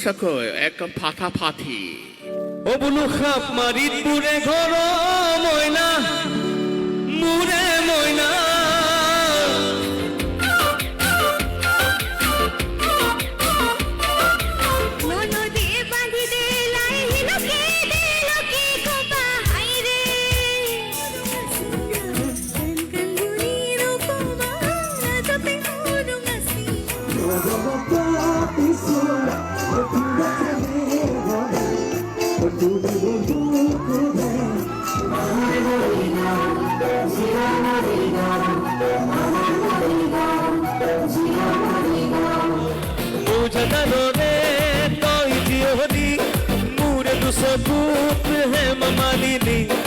সঁচাকৈ একদম ফাটাফাটি ও বোলো সাপ মাৰিত পুৰে ঘৰ মইনা মোৰে মইনা Mure tu sabut hai mamali ni